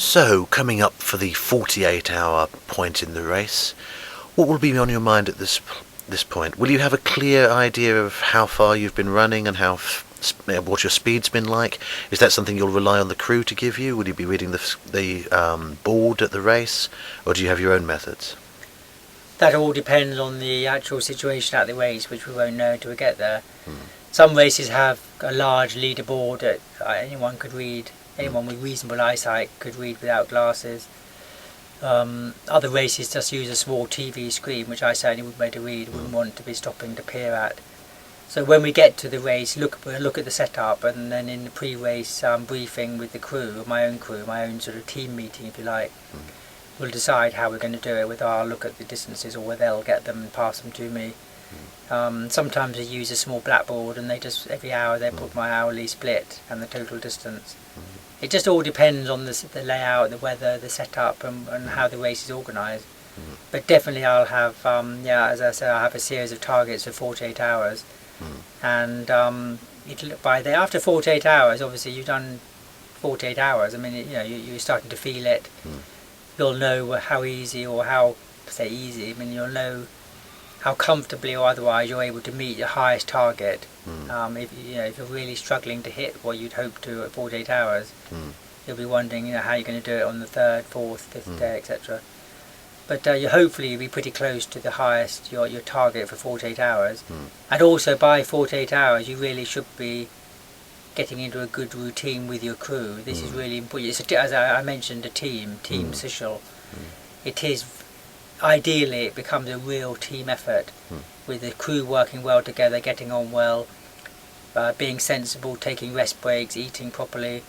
So, coming up for the 48-hour point in the race, what will be on your mind at this point? Will you have a clear idea of how far you've been running and what your speed's been like? Is that something you'll rely on the crew to give you? Will you be reading the board at the race, or do you have your own methods? That all depends on the actual situation at the race, which we won't know until we get there. Some races have a large leaderboard that anyone could read. Anyone with reasonable eyesight could read without glasses. Other races just use a small TV screen, which I certainly wouldn't be able to read, wouldn't want to be stopping to peer at. So when we get to the race, look at the setup, and then in the pre-race briefing with the crew, my own sort of team meeting, if you like, we'll decide how we're going to do it, whether I'll look at the distances or whether they'll get them and pass them to me. Sometimes they use a small blackboard, and they just every hour they put my hourly split and the total distance. It just all depends on the layout, the weather, the setup, and how the race is organised. But definitely I'll have, as I said, I'll have a series of targets for 48 hours. And after 48 hours, obviously you've done 48 hours. I mean, you're starting to feel it. You'll know how easy or how, say easy, I mean, you'll know how comfortably or otherwise you're able to meet your highest target. If you're really struggling to hit what you'd hope to at 48 hours, you'll be wondering how you're going to do it on the third, fourth, fifth day, etc. But hopefully you'll be pretty close to the highest, your target for 48 hours. And also by 48 hours you really should be getting into a good routine with your crew. This is really important. As I mentioned, a team Sichel. It is, ideally it becomes a real team effort, with the crew working well together, getting on well, being sensible, taking rest breaks, eating properly,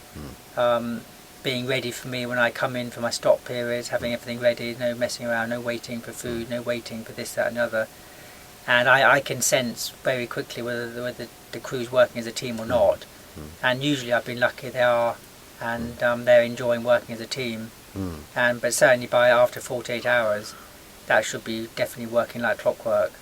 being ready for me when I come in for my stop periods, having everything ready, no messing around, no waiting for food, no waiting for this, that and the other. And I can sense very quickly whether the crew's working as a team or not. And usually I've been lucky they are, and they're enjoying working as a team. But certainly after 48 hours, that should be definitely working like clockwork.